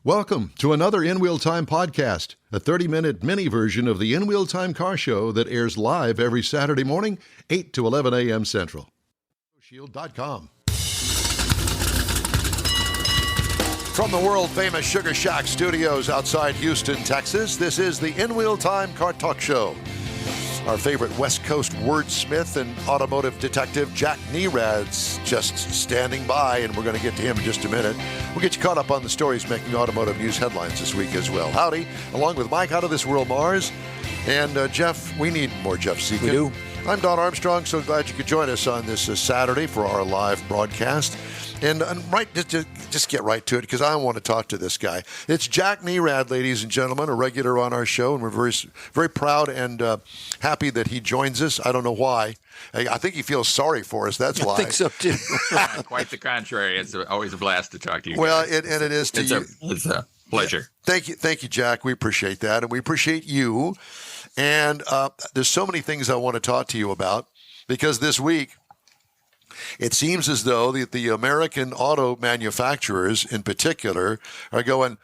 Welcome to another In Wheel Time podcast, a 30-minute mini version of the In Wheel Time car show that airs live every Saturday morning, 8 to 11 a.m. Central. Shield.com. From the world-famous Sugar Shack studios outside Houston, Texas, this is the In Wheel Time Car Talk Show. Our favorite West Coast wordsmith and automotive detective, Jack Nierad's just standing by, and we're going to get to him in just a minute. We'll get you caught up on the stories making automotive news headlines this week as well. Howdy, along with Mike out of this world, Mars, and Jeff. We need more Jeff Seekin. We do. I'm Don Armstrong, so glad you could join us on this Saturday for our live broadcast. And right, just get right to it, because I want to talk to this guy. It's Jack Nierad, ladies and gentlemen, a regular on our show, and we're very, very proud and happy that he joins us. I don't know why. I think he feels sorry for us. That's why. I think so too. Quite the contrary. It's always a blast to talk to you. Well, guys. And it is to you. It's a pleasure. Yeah. Thank you, Jack. We appreciate that, and we appreciate you. And there's so many things I want to talk to you about, because this week, it seems as though the American auto manufacturers in particular are going,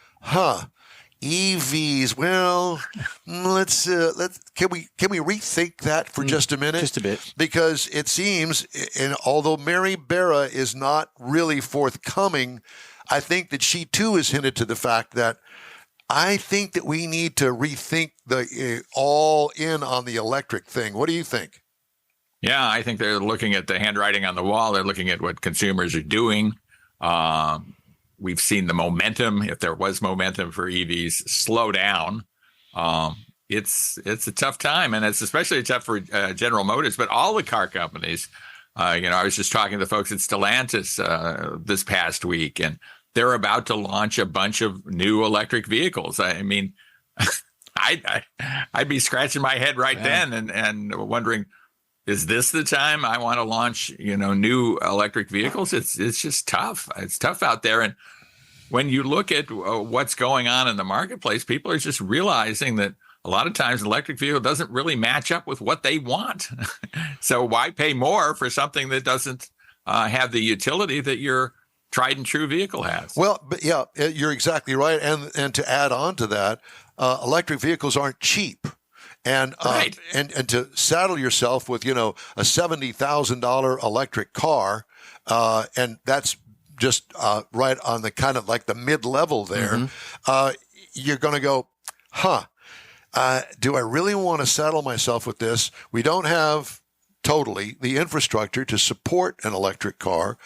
EVs. Well, can we rethink that for just a minute? Just a bit. Because it seems, and although Mary Barra is not really forthcoming, I think that she too has hinted to the fact that I think that we need to rethink the all in on the electric thing. What do you think? Yeah, I think they're looking at the handwriting on the wall. They're looking at what consumers are doing. We've seen the momentum, if there was momentum for EVs, slow down. It's a tough time, and it's especially tough for General Motors, but all the car companies. I was just talking to the folks at Stellantis this past week, and they're about to launch a bunch of new electric vehicles. I mean, I'd be scratching my head right then and wondering, is this the time I want to launch, new electric vehicles? It's just tough. It's tough out there. And when you look at what's going on in the marketplace, people are just realizing that a lot of times an electric vehicle doesn't really match up with what they want. So why pay more for something that doesn't have the utility that your tried and true vehicle has? Well, but yeah, you're exactly right. And to add on to that, electric vehicles aren't cheap. And, right. and to saddle yourself with, a $70,000 electric car, and that's just right on the kind of like the mid-level there, you're going to go, do I really want to saddle myself with this? We don't have totally the infrastructure to support an electric car.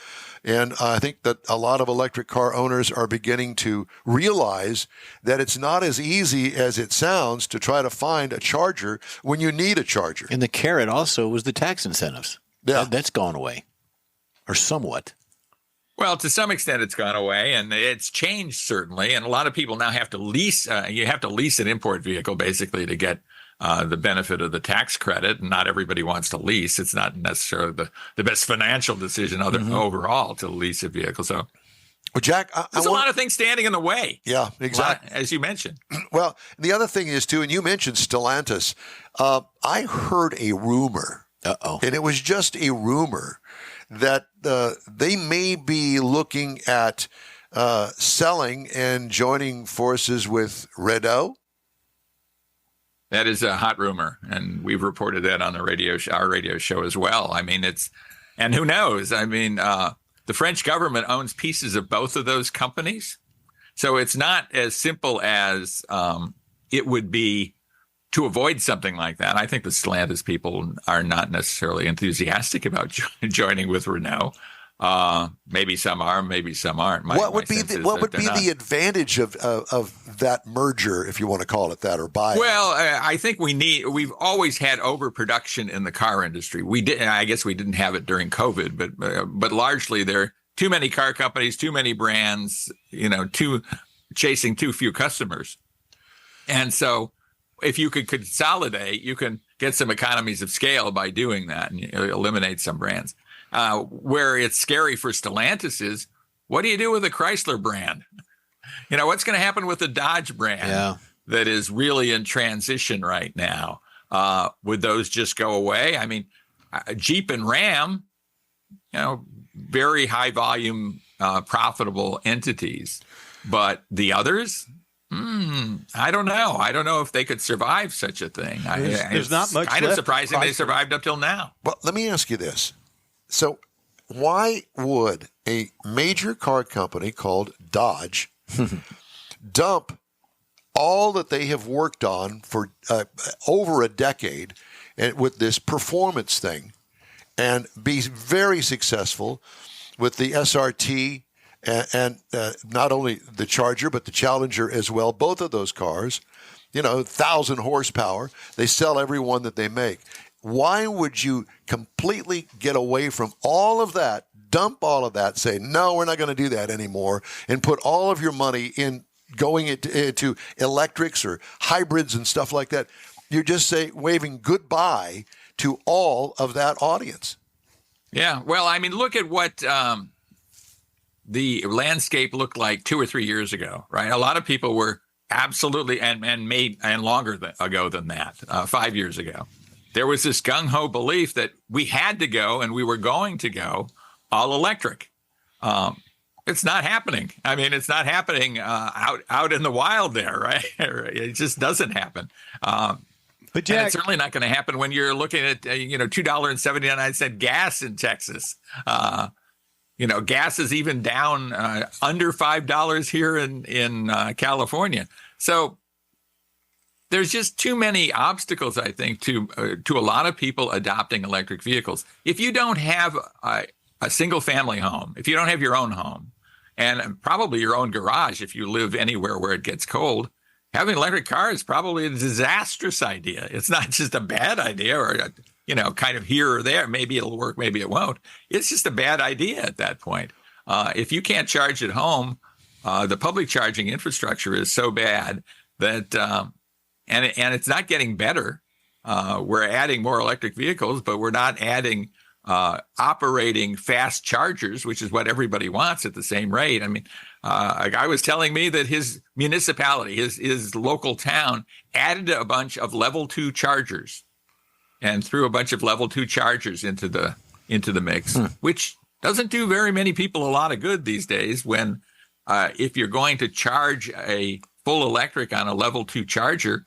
And I think that a lot of electric car owners are beginning to realize that it's not as easy as it sounds to try to find a charger when you need a charger. And the carrot also was the tax incentives. Yeah. That's gone away, or somewhat. Well, to some extent, it's gone away, and it's changed, certainly. And a lot of people now have to lease. You have to lease an import vehicle, basically, to get the benefit of the tax credit. And not everybody wants to lease. It's not necessarily the best financial decision overall to lease a vehicle. So, well, Jack, there's a lot of things standing in the way. Yeah, exactly. As you mentioned. Well, the other thing is, too, and you mentioned Stellantis. I heard a rumor, and it was just a rumor, that they may be looking at selling and joining forces with Renault. That is a hot rumor, and we've reported that on the our radio show as well. I mean, and who knows? I mean, the French government owns pieces of both of those companies, so it's not as simple as it would be to avoid something like that. I think the Stellantis people are not necessarily enthusiastic about joining with Renault. Maybe some are, maybe some aren't. What would be the advantage of that merger, if you want to call it that, or buy? Well, I think we've always had overproduction in the car industry. I guess we didn't have it during COVID, but largely there are too many car companies, too many brands, chasing too few customers. And so if you could consolidate, you can get some economies of scale by doing that and eliminate some brands. Where it's scary for Stellantis is, what do you do with the Chrysler brand? What's going to happen with the Dodge brand that is really in transition right now? Would those just go away? I mean, Jeep and Ram, very high volume profitable entities. But the others, I don't know. I don't know if they could survive such a thing. There's not much kind of left surprising of they Chrysler. survived up till now. Well, let me ask you this. So why would a major car company called Dodge dump all that they have worked on for over a decade and with this performance thing and be very successful with the SRT and not only the Charger, but the Challenger as well, both of those cars, 1,000 horsepower. They sell every one that they make. Why would you completely get away from all of that, dump all of that, say, no, we're not going to do that anymore, and put all of your money in going into electrics or hybrids and stuff like that? You're just waving goodbye to all of that audience. Yeah. Well, I mean, look at what the landscape looked like 2 or 3 years ago, right? A lot of people were absolutely and longer ago than that, 5 years ago. There was this gung-ho belief that we had to go and we were going to go all electric. It's not happening. I mean, it's not happening out in the wild there, right? It just doesn't happen. But Jack, and it's certainly not going to happen when you're looking at $2.79 gas in Texas. Gas is even down under $5 here in California. So there's just too many obstacles, I think, to a lot of people adopting electric vehicles. If you don't have a single family home, if you don't have your own home, and probably your own garage if you live anywhere where it gets cold, having an electric car is probably a disastrous idea. It's not just a bad idea or kind of here or there. Maybe it'll work, maybe it won't. It's just a bad idea at that point. If you can't charge at home, the public charging infrastructure is so bad that, and it's not getting better. We're adding more electric vehicles, but we're not adding operating fast chargers, which is what everybody wants at the same rate. I mean, a guy was telling me that his municipality, his local town, added a bunch of level 2 chargers and threw a bunch of level 2 chargers into the mix, which doesn't do very many people a lot of good these days when if you're going to charge a full electric on a level 2 charger,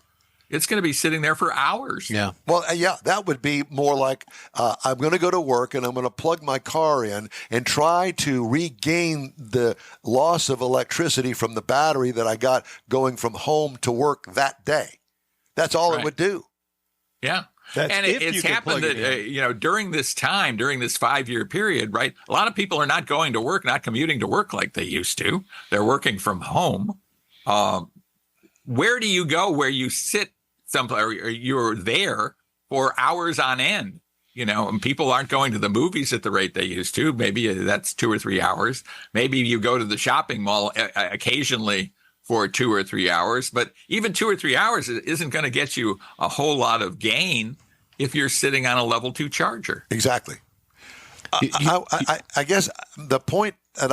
it's going to be sitting there for hours. Yeah. Well, that would be more like I'm going to go to work and I'm going to plug my car in and try to regain the loss of electricity from the battery that I got going from home to work that day. That's all it would do. Yeah. That's and it's happened that, during this time, during this 5-year period, right, a lot of people are not going to work, not commuting to work like they used to. They're working from home. Where do you go where you sit someplace or you're there for hours on end? And people aren't going to the movies at the rate they used to. Maybe that's 2 or 3 hours. Maybe you go to the shopping mall occasionally for 2 or 3 hours. But even 2 or 3 hours isn't going to get you a whole lot of gain if you're sitting on a level 2 charger. Exactly. I guess the point that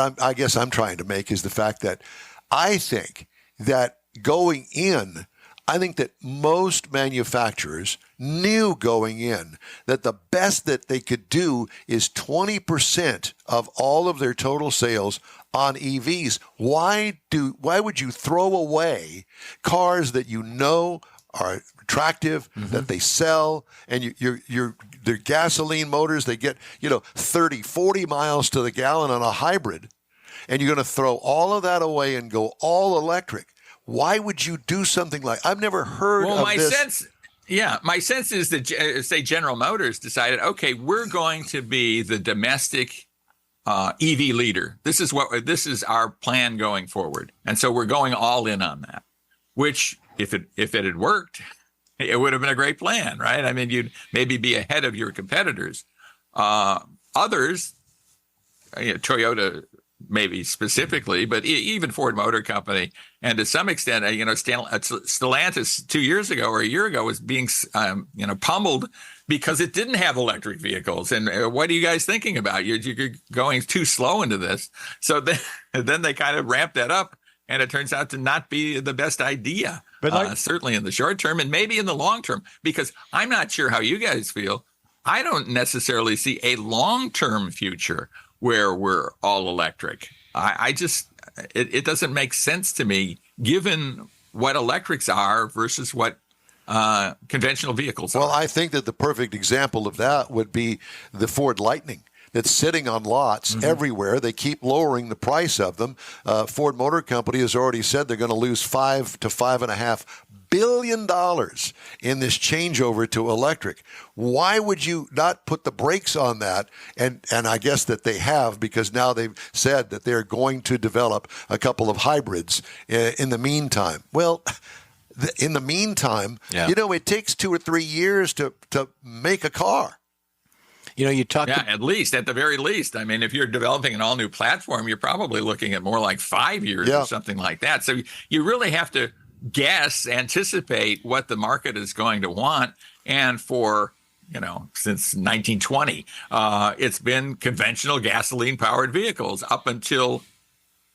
I'm trying to make is the fact that I think that going in, I think that most manufacturers knew going in that the best that they could do is 20% of all of their total sales on EVs. Why would you throw away cars that are attractive, that they sell, and they're gasoline motors, they get 30, 40 miles to the gallon on a hybrid, and you're going to throw all of that away and go all electric? Why would you do something like? I've never heard of this. My sense is that, say, General Motors decided, okay, we're going to be the domestic EV leader. This is our plan going forward, and so we're going all in on that. Which, if it had worked, it would have been a great plan, right? I mean, you'd maybe be ahead of your competitors. Others, Toyota maybe specifically, but even Ford Motor Company, and to some extent, Stellantis 2 years ago or a year ago was being, pummeled because it didn't have electric vehicles. And what are you guys thinking about? You're going too slow into this. So then they kind of ramped that up, and it turns out to not be the best idea, but certainly in the short term and maybe in the long term, because I'm not sure how you guys feel. I don't necessarily see a long-term future where we're all electric. I just it doesn't make sense to me given what electrics are versus what conventional vehicles are. Well, I think that the perfect example of that would be the Ford Lightning. That's sitting on lots everywhere. They keep lowering the price of them. Ford Motor Company has already said they're going to lose $5 to $5.5 billion in this changeover to electric. Why would you not put the brakes on that? And I guess that they have, because now they've said that they're going to develop a couple of hybrids in the meantime. Well, in the meantime, it takes 2 or 3 years to make a car. You talk. Yeah, at the very least. I mean, if you're developing an all-new platform, you're probably looking at more like 5 years or something like that. So you really have to anticipate what the market is going to want. And for, since 1920, it's been conventional gasoline-powered vehicles up until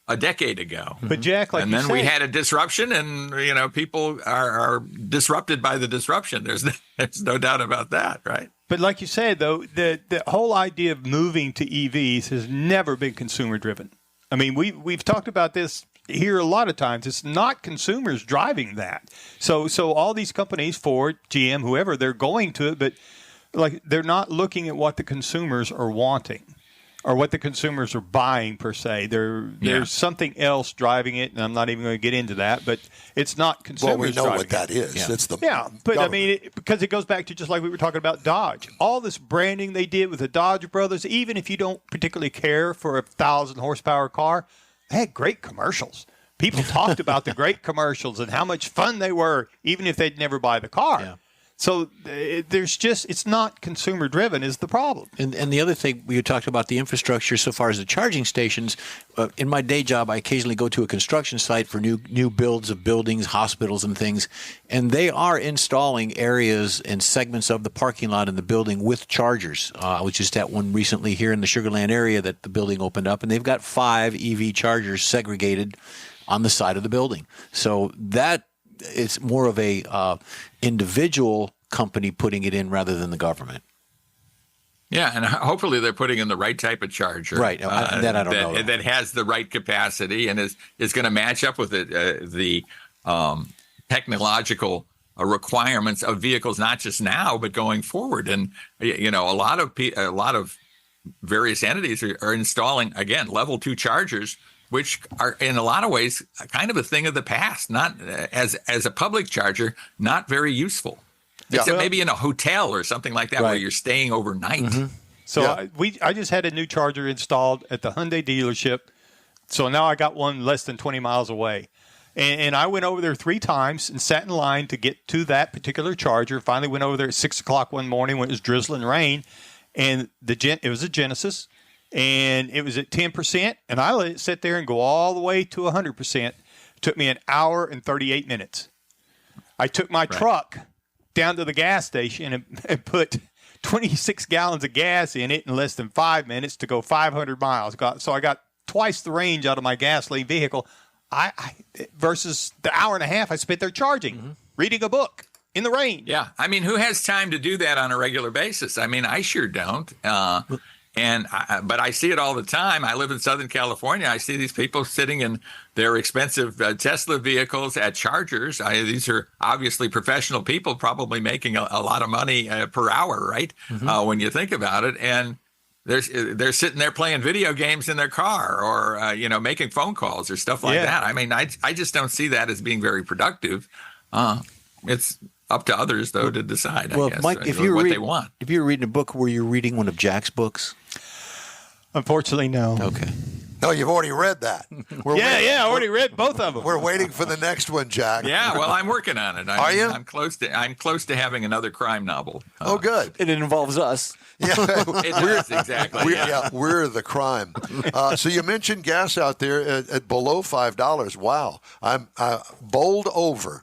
a decade ago. But Jack, and then we had a disruption, and people are disrupted by the disruption. There's no doubt about that, right? But like you said, though, the whole idea of moving to EVs has never been consumer driven. I mean, we've talked about this here a lot of times. It's not consumers driving that. So all these companies, Ford, GM, whoever, they're going to it, but like they're not looking at what the consumers are wanting or what the consumers are buying per se. There's something else driving it, and I'm not even going to get into that, but it's not consumers driving it. Well, we know what that is. Yeah. It's the but government. I mean, because it goes back to just like we were talking about Dodge. All this branding they did with the Dodge brothers, even if you don't particularly care for a 1,000 horsepower car, they had great commercials. People talked about the great commercials and how much fun they were, even if they'd never buy the car. Yeah. So it's not consumer driven is the problem. And the other thing, we talked about the infrastructure so far as the charging stations. In my day job, I occasionally go to a construction site for new builds of buildings, hospitals and things, and they are installing areas and segments of the parking lot in the building with chargers. I was just at one recently here in the Sugar Land area that the building opened up, and they've got 5 EV chargers segregated on the side of the building. So that it's more of a individual company putting it in rather than the government. Yeah, and hopefully they're putting in the right type of charger. Right, that I don't know. That has the right capacity and is going to match up with the technological requirements of vehicles, not just now, but going forward. And, a lot of various entities are installing, again, level 2 chargers, which are in a lot of ways kind of a thing of the past, not as a public charger, not very useful. Except maybe in a hotel or something like that, where you're staying overnight. Mm-hmm. So I just had a new charger installed at the Hyundai dealership. So now I got one less than 20 miles away. And I went over there 3 times and sat in line to get to that particular charger. Finally went over there at 6 o'clock one morning when it was drizzling rain. And it was a Genesis. And it was at 10%, and I let it sit there and go all the way to 100%. It took me an hour and 38 minutes. I took my truck down to the gas station and put 26 gallons of gas in it in less than 5 minutes to go 500 miles. So I got twice the range out of my gasoline vehicle versus the hour and a half I spent there charging, reading a book in the rain. Yeah, I mean, who has time to do that on a regular basis? I mean, I sure don't. But I see it all the time. I live in Southern California. I see these people sitting in their expensive Tesla vehicles at chargers. These are obviously professional people, probably making a lot of money per hour, right? When you think about it. And they're sitting there playing video games in their car or, making phone calls or stuff like that. I mean, I just don't see that as being very productive. It's up to others, though, to decide, I guess, Mike, what they want. If you were reading a book, were you reading one of Jack's books? Unfortunately, no. Okay. No, you've already read that. I already read both of them. We're waiting for the next one, Jack. Yeah, well, I'm working on it. Are you? I'm close to having another crime novel. Oh, good. It involves us. Yeah, it does, exactly. We're the crime. So you mentioned gas out there at below $5. Wow, I'm bowled over.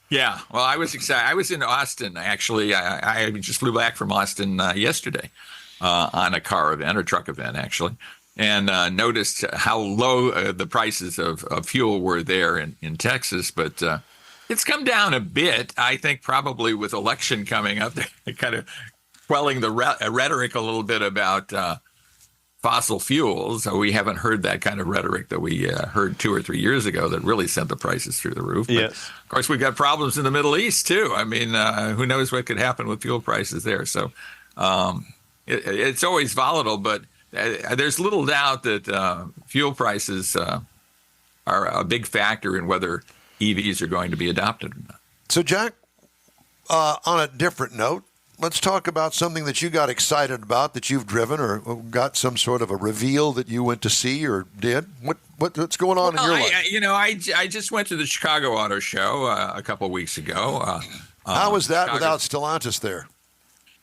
Yeah, well, I was excited. I was in Austin, actually. I just flew back from Austin yesterday on a truck event, actually, and noticed how low the prices of fuel were there in Texas. But it's come down a bit, I think, probably with election coming up, kind of quelling the rhetoric a little bit about fossil fuels. We haven't heard that kind of rhetoric that we heard 2 or 3 years ago that really sent the prices through the roof. But Yes. of course, we've got problems in the Middle East, too. I mean, who knows what could happen with fuel prices there. So it's always volatile, but there's little doubt that fuel prices are a big factor in whether EVs are going to be adopted or not. So, Jack, on a different note, let's talk about something that you got excited about that you've driven or got some sort of a reveal that you went to see or did. What's going on in your life? I just went to the Chicago Auto Show a couple of weeks ago. How was that Chicago. without Stellantis there?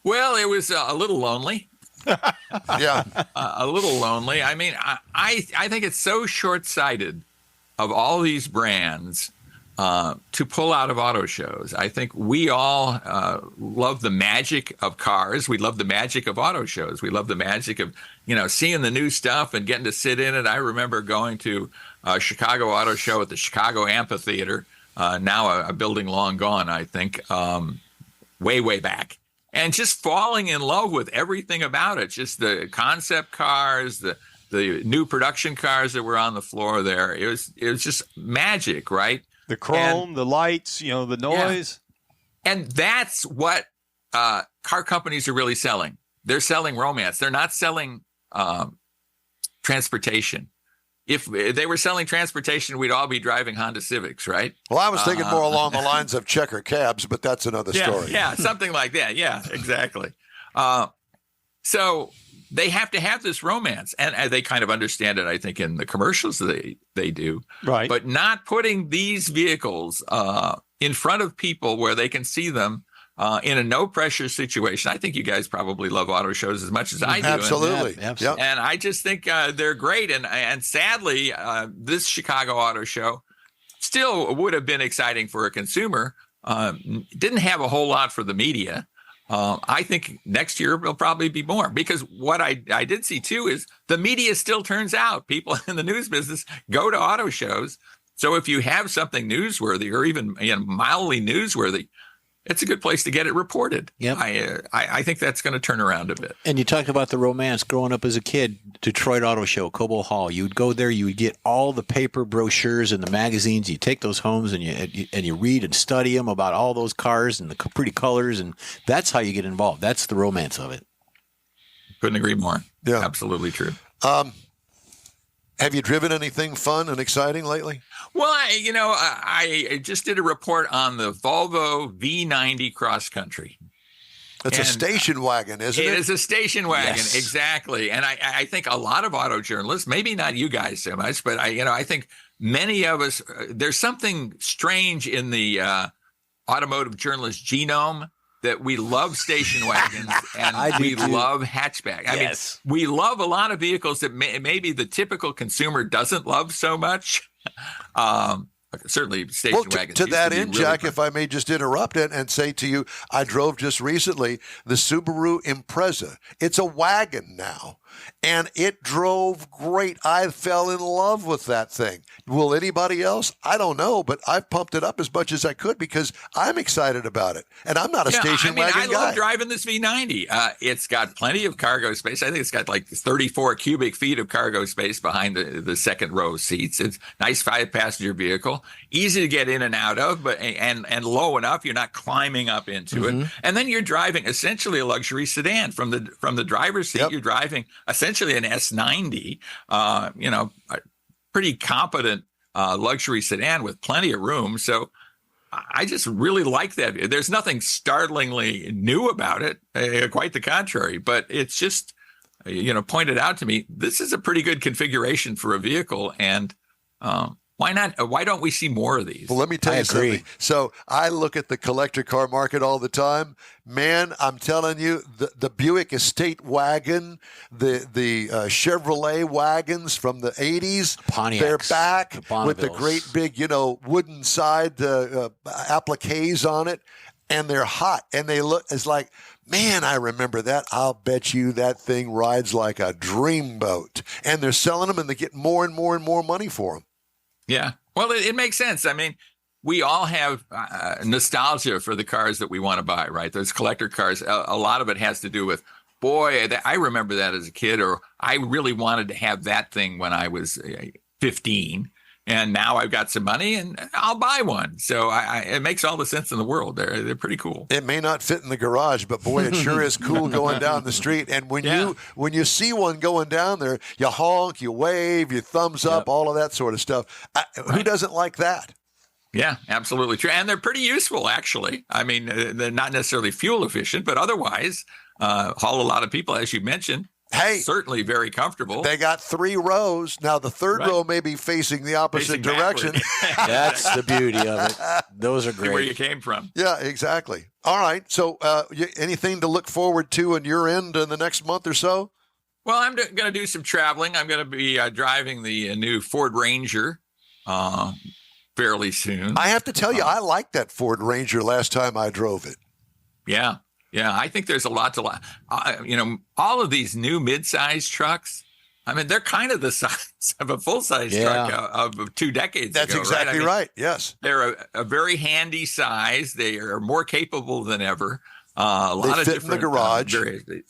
Well, it was a little lonely. Yeah. A little lonely. I mean, I think it's so short-sighted of all these brands to pull out of auto shows. I think we all love the magic of cars. We love the magic of auto shows. We love the magic of, seeing the new stuff and getting to sit in it. I remember going to a Chicago Auto Show at the Chicago Amphitheater, now a building long gone, I think, way back. And just falling in love with everything about it, just the concept cars, the new production cars that were on the floor there. It was just magic, right? The chrome, the lights, the noise. Yeah. And that's what car companies are really selling. They're selling romance. They're not selling transportation. If they were selling transportation, we'd all be driving Honda Civics, right? Well, I was thinking more along the lines of checker cabs, but that's another story. Yeah, something like that. Yeah, exactly. So they have to have this romance, and they kind of understand it, I think, in the commercials they do. Right. But not putting these vehicles in front of people where they can see them in a no-pressure situation. I think you guys probably love auto shows as much as I do. Absolutely. Yep. And I just think they're great. And sadly, this Chicago Auto Show still would have been exciting for a consumer. Didn't have a whole lot for the media. I think next year will probably be more, because what I did see, too, is the media still turns out. People in the news business go to auto shows. So if you have something newsworthy or even mildly newsworthy, it's a good place to get it reported. Yep. I think that's going to turn around a bit. And you talked about the romance growing up as a kid, Detroit Auto Show, Cobo Hall. You would go there, you would get all the paper brochures and the magazines. You take those homes and you read and study them about all those cars and the pretty colors, and that's how you get involved. That's the romance of it. Couldn't agree more. Yeah. Absolutely true. Have you driven anything fun and exciting lately? Well, I just did a report on the Volvo V90 cross country. It's a station wagon, isn't it? It is a station wagon, Yes. exactly. And I think a lot of auto journalists, maybe not you guys so much, but I think many of us, there's something strange in the automotive journalist genome that we love station wagons and we love hatchback. I mean, we love a lot of vehicles that maybe the typical consumer doesn't love so much. Certainly station wagons. To that end, really Jack, fun. if I may just interrupt it and say to you, I drove just recently the Subaru Impreza. It's a wagon now, and it drove great. I fell in love with that thing. Will anybody else? I don't know, but I've pumped it up as much as I could because I'm excited about it, and I'm not a station wagon guy. I love driving this V90. It's got plenty of cargo space. I think it's got like 34 cubic feet of cargo space behind the second row seats. It's a nice 5-passenger vehicle, easy to get in and out of, but and low enough you're not climbing up into it. And then you're driving essentially a luxury sedan from the driver's seat. Yep. You're driving essentially an S90. A pretty competent luxury sedan with plenty of room. So I just really like that. There's nothing startlingly new about it, quite the contrary, but it's just, pointed out to me, this is a pretty good configuration for a vehicle. And why not? Why don't we see more of these? Well, let me tell you something. So I look at the collector car market all the time. Man, I'm telling you, the Buick Estate wagon, the Chevrolet wagons from the 80s, Pontiacs, they're back the with the great big, wooden side appliques on it, and they're hot. And they look, it's like, man, I remember that. I'll bet you that thing rides like a dreamboat. And they're selling them, and they get more and more and more money for them. Yeah. Well, it makes sense. I mean, we all have nostalgia for the cars that we want to buy, right? Those collector cars. A lot of it has to do with boy, I remember that as a kid, or I really wanted to have that thing when I was 15. And now I've got some money and I'll buy one. So it makes all the sense in the world. They're pretty cool. It may not fit in the garage, but boy, it sure is cool going down the street. And when you see one going down there, you honk, you wave, you thumbs up, all of that sort of stuff. Who doesn't like that? Yeah, absolutely true. And they're pretty useful, actually. I mean, they're not necessarily fuel efficient, but otherwise haul a lot of people, as you mentioned. Hey, certainly very comfortable. They got 3 rows. Now, the third row may be facing the opposite direction. That's the beauty of it. Those are great. Where you came from. Yeah, exactly. All right. So anything to look forward to on your end in the next month or so? Well, I'm going to do some traveling. I'm going to be driving the new Ford Ranger fairly soon. I have to tell you, I liked that Ford Ranger last time I drove it. Yeah. Yeah, I think there's a lot to like. All of these new mid-size trucks, I mean, they're kind of the size of a full-size truck of 2 decades That's ago. That's exactly right. Yes. They're a very handy size. They are more capable than ever. A lot they of fit different in the garage.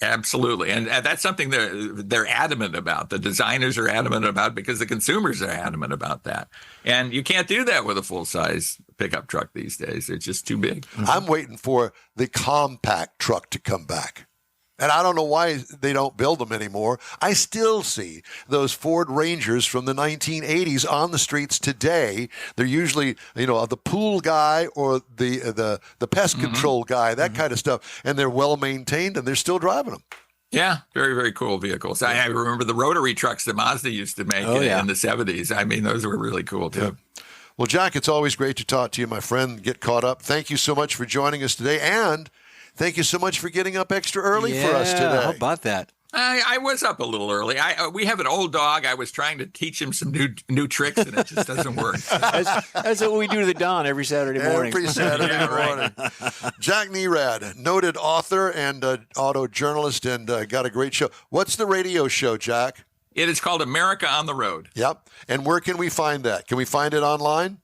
Absolutely. And that's something they're adamant about. The designers are adamant about because the consumers are adamant about that. And you can't do that with a full-size pickup truck these days. It's just too big. I'm waiting for the compact truck to come back. And I don't know why they don't build them anymore. I still see those Ford Rangers from the 1980s on the streets today. They're usually, the pool guy or the pest control guy, that kind of stuff. And they're well maintained and they're still driving them. Yeah, very, very cool vehicles. I remember the rotary trucks that Mazda used to make in the 70s. I mean, those were really cool too. Yeah. Well, Jack, it's always great to talk to you, my friend. Get caught up. Thank you so much for joining us today. And thank you so much for getting up extra early for us today. How about that? I was up a little early. We have an old dog. I was trying to teach him some new tricks, and it just doesn't work. That's what we do to the Don every Saturday morning. Every Saturday morning. Jack Nierad, noted author and auto journalist, and got a great show. What's the radio show, Jack? It is called America on the Road. Yep. And where can we find that? Can we find it online?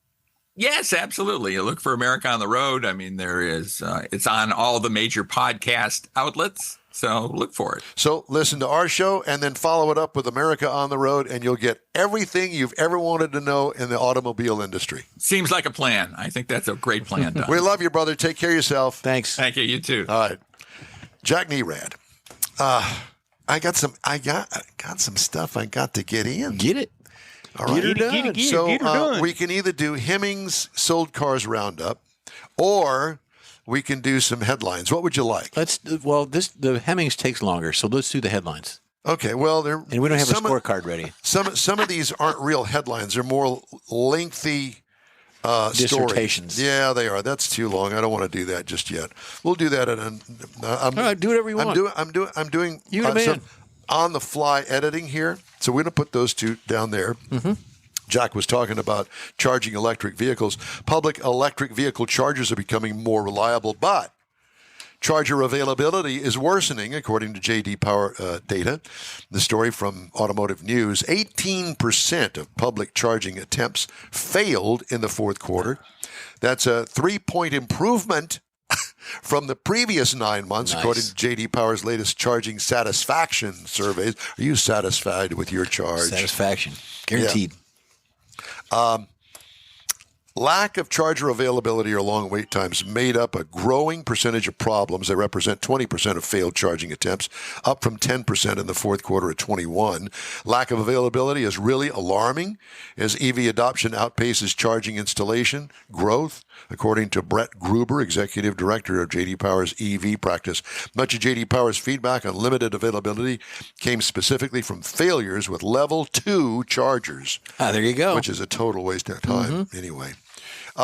Yes, absolutely. You look for America on the Road. I mean, there is. It's on all the major podcast outlets. So look for it. So listen to our show and then follow it up with America on the Road, and you'll get everything you've ever wanted to know in the automobile industry. Seems like a plan. I think that's a great plan, Don. We love you, brother. Take care of yourself. Thanks. Thank you. You too. All right. Jack Nierad. I got some stuff I got to get in. Get it. All right. Get it So done. we can either do Hemmings Sold Cars Roundup, or we can do some headlines. What would you like? The Hemmings takes longer, so let's do the headlines. Okay. Well, and we don't have a scorecard ready. Some of these aren't real headlines. They're more lengthy dissertations. Stories. Yeah, they are. That's too long. I don't want to do that just yet. We'll do that all right, do whatever you want. I'm doing man. some on-the-fly editing here. So we're going to put those two down there. Mm-hmm. Jack was talking about charging electric vehicles. Public electric vehicle chargers are becoming more reliable, but charger availability is worsening, according to J.D. Power data. The story from Automotive News, 18% of public charging attempts failed in the fourth quarter. That's a 3-point improvement from the previous 9 months, according to J.D. Power's latest charging satisfaction surveys. Are you satisfied with your charge? Satisfaction. Guaranteed. Yeah. Lack of charger availability or long wait times made up a growing percentage of problems. They represent 20% of failed charging attempts, up from 10% in the fourth quarter of 21. Lack of availability is really alarming as EV adoption outpaces charging installation growth, according to Brett Gruber, executive director of J.D. Power's EV practice. Much of J.D. Power's feedback on limited availability came specifically from failures with level 2 chargers. There you go. Which is a total waste of time anyway.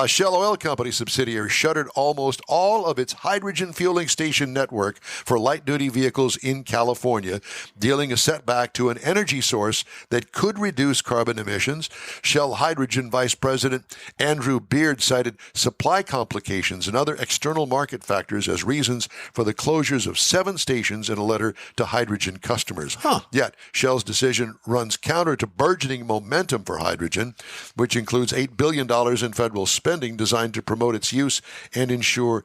Shell Oil Company subsidiary shuttered almost all of its hydrogen fueling station network for light-duty vehicles in California, dealing a setback to an energy source that could reduce carbon emissions. Shell Hydrogen Vice President Andrew Beard cited supply complications and other external market factors as reasons for the closures of 7 stations in a letter to hydrogen customers. Yet, Shell's decision runs counter to burgeoning momentum for hydrogen, which includes $8 billion in federal spending designed to promote its use and ensure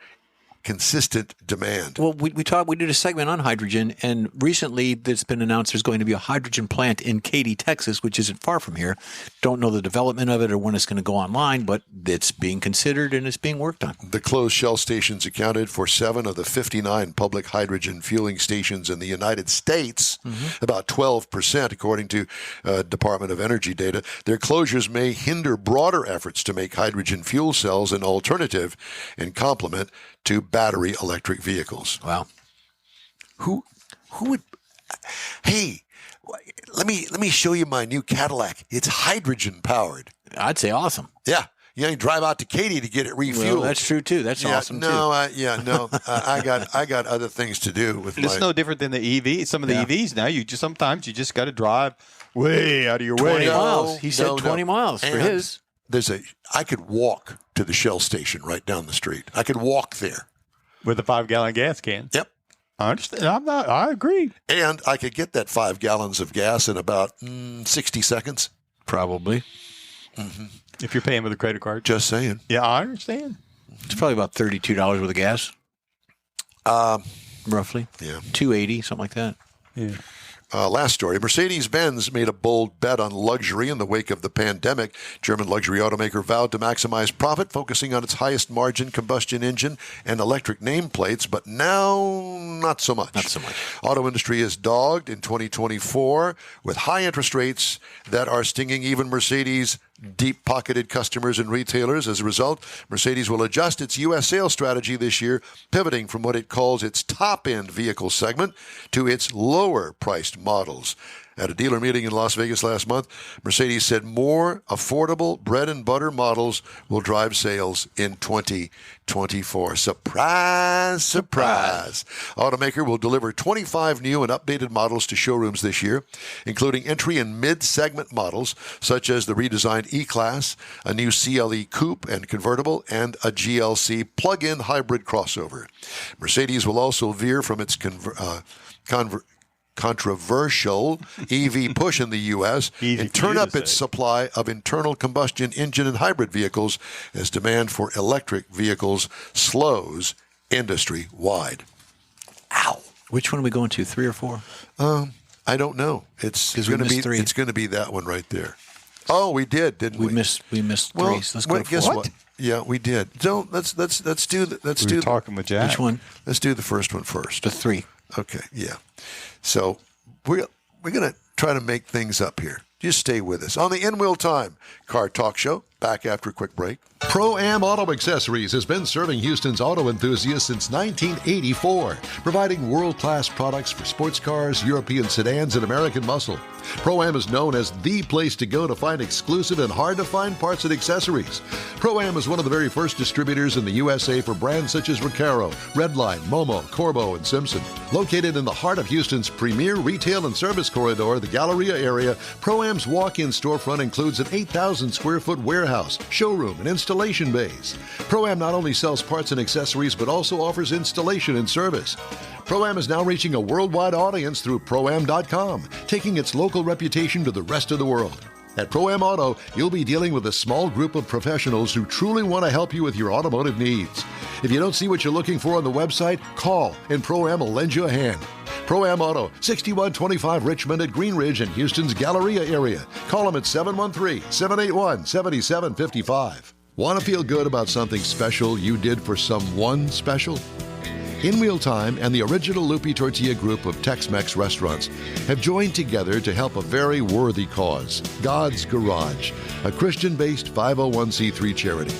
consistent demand. Well, we did a segment on hydrogen, and recently it's been announced there's going to be a hydrogen plant in Katy, Texas, which isn't far from here. Don't know the development of it or when it's going to go online, but it's being considered and it's being worked on. The closed Shell stations accounted for 7 of the 59 public hydrogen fueling stations in the United States, about 12%, according to Department of Energy data. Their closures may hinder broader efforts to make hydrogen fuel cells an alternative and complement to battery electric vehicles. Wow. Who would? Hey, let me show you my new Cadillac. It's hydrogen powered. I'd say awesome. Yeah. You drive out to Katy to get it refueled. Well, that's true too. That's awesome too. I got other things to do with It's no different than the EV. Some of the EVs now, sometimes you just got to drive way out of your way. 20 miles. He said 20 miles for his. I could walk to the Shell station right down the street. I could walk there With a 5-gallon gas can. Yep. I understand. I agree. And I could get that 5 gallons of gas in about 60 seconds. Probably. If you're paying with a credit card. Just saying. Yeah, I understand. It's probably about $32 worth of gas. Roughly. Yeah. $2.80, something like that. Yeah. Last story. Mercedes-Benz made a bold bet on luxury in the wake of the pandemic. German luxury automaker vowed to maximize profit, focusing on its highest margin combustion engine and electric nameplates, but now not so much. Not so much. Auto industry is dogged in 2024 with high interest rates that are stinging even Mercedes' deep-pocketed customers and retailers. As a result, Mercedes will adjust its U.S. sales strategy this year, pivoting from what it calls its top-end vehicle segment to its lower-priced models. At a dealer meeting in Las Vegas last month, Mercedes said more affordable bread-and-butter models will drive sales in 2024. Surprise, surprise. Automaker will deliver 25 new and updated models to showrooms this year, including entry and mid-segment models, such as the redesigned E-Class, a new CLE Coupe and convertible, and a GLC plug-in hybrid crossover. Mercedes will also veer from its controversial EV push in the U.S. and turn up its supply of internal combustion engine and hybrid vehicles as demand for electric vehicles slows industry-wide. Ow. Which one are we going to, 3 or 4? I don't know. It's going to be that one right there. Oh, we did, didn't we? We missed 3. So let's go to 4. Guess what? Yeah, we did. So let's do talking with Jack. Which one? Let's do the first one first. The 3. Okay, yeah. So we're going to try to make things up here. Just stay with us. On the In Wheel Time Car Talk Show, back after a quick break. Pro-Am Auto Accessories has been serving Houston's auto enthusiasts since 1984, providing world-class products for sports cars, European sedans, and American muscle. Pro-Am is known as the place to go to find exclusive and hard-to-find parts and accessories. Pro-Am is one of the very first distributors in the USA for brands such as Recaro, Redline, Momo, Corbo, and Simpson. Located in the heart of Houston's premier retail and service corridor, the Galleria area, Pro-Am's walk-in storefront includes an 8,000-square-foot warehouse, showroom, and installation bays. Pro-Am not only sells parts and accessories, but also offers installation and service. Pro-Am is now reaching a worldwide audience through Pro-Am.com, taking its local reputation to the rest of the world. At Pro-Am Auto, you'll be dealing with a small group of professionals who truly want to help you with your automotive needs. If you don't see what you're looking for on the website, call and Pro-Am will lend you a hand. Pro-Am Auto, 6125 Richmond at Green Ridge in Houston's Galleria area. Call them at 713-781-7755. Want to feel good about something special you did for someone special? In Wheel Time and the original Lupi Tortilla group of Tex-Mex restaurants have joined together to help a very worthy cause, God's Garage, a Christian-based 501c3 charity.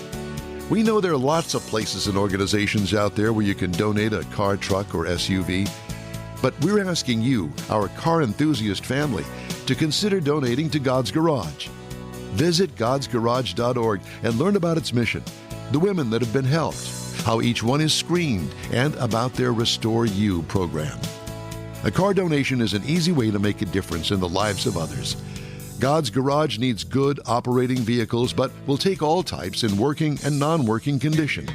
We know there are lots of places and organizations out there where you can donate a car, truck, or SUV, but we're asking you, our car enthusiast family, to consider donating to God's Garage. Visit godsgarage.org and learn about its mission, the women that have been helped, how each one is screened, and about their Restore You program. A car donation is an easy way to make a difference in the lives of others. God's Garage needs good operating vehicles, but will take all types in working and non-working condition.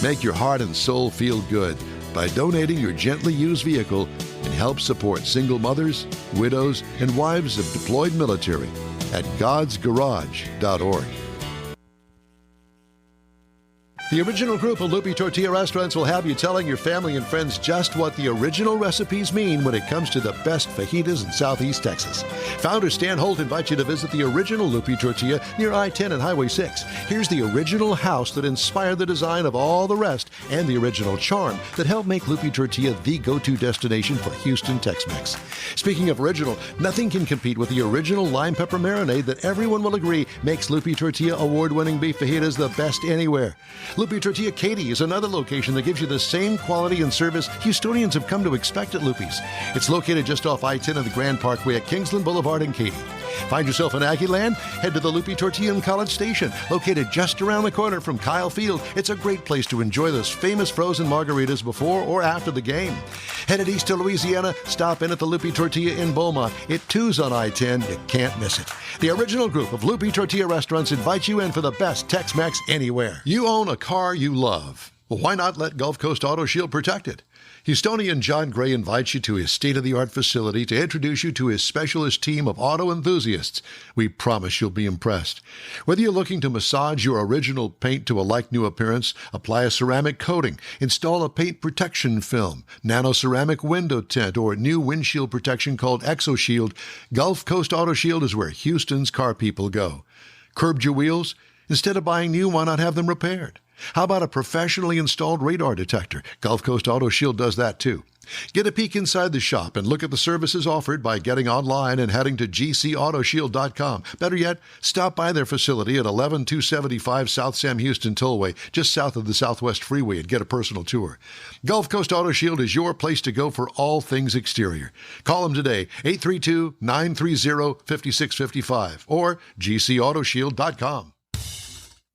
Make your heart and soul feel good by donating your gently used vehicle and help support single mothers, widows, and wives of deployed military at godsgarage.org. The original group of Lupi Tortilla restaurants will have you telling your family and friends just what the original recipes mean when it comes to the best fajitas in Southeast Texas. Founder Stan Holt invites you to visit the original Lupi Tortilla near I-10 and Highway 6. Here's the original house that inspired the design of all the rest and the original charm that helped make Lupi Tortilla the go-to destination for Houston Tex-Mex. Speaking of original, nothing can compete with the original lime pepper marinade that everyone will agree makes Lupi Tortilla award-winning beef fajitas the best anywhere. Lupi Tortilla Katy is another location that gives you the same quality and service Houstonians have come to expect at Lupi's. It's located just off I-10 and the Grand Parkway at Kingsland Boulevard in Katy. Find yourself in Aggie Land? Head to the Lupi Tortilla in College Station, located just around the corner from Kyle Field. It's a great place to enjoy those famous frozen margaritas before or after the game. Headed east to Louisiana, stop in at the Lupi Tortilla in Beaumont. It too's on I-10. You can't miss it. The original group of Lupi Tortilla restaurants invites you in for the best Tex-Mex anywhere. You own a car you love. Well, why not let Gulf Coast Auto Shield protect it? Houstonian John Gray invites you to his state-of-the-art facility to introduce you to his specialist team of auto enthusiasts. We promise you'll be impressed. Whether you're looking to massage your original paint to a like-new appearance, apply a ceramic coating, install a paint protection film, nano-ceramic window tint, or new windshield protection called ExoShield, Gulf Coast Auto Shield is where Houston's car people go. Curbed your wheels? Instead of buying new, why not have them repaired? How about a professionally installed radar detector? Gulf Coast Auto Shield does that too. Get a peek inside the shop and look at the services offered by getting online and heading to gcautoshield.com. Better yet, stop by their facility at 11275 South Sam Houston Tollway, just south of the Southwest Freeway, and get a personal tour. Gulf Coast Auto Shield is your place to go for all things exterior. Call them today, 832-930-5655 or gcautoshield.com.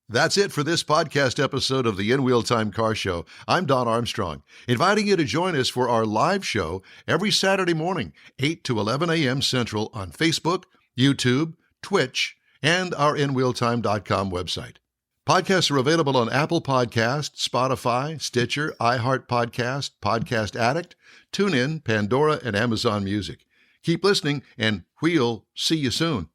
That's it for this podcast episode of the In Wheel Time Car Show. I'm Don Armstrong, inviting you to join us for our live show every Saturday morning, 8 to 11 a.m. Central on Facebook, YouTube, Twitch, and our InWheelTime.com website. Podcasts are available on Apple Podcasts, Spotify, Stitcher, iHeart Podcast, Podcast Addict, TuneIn, Pandora, and Amazon Music. Keep listening, and we'll see you soon.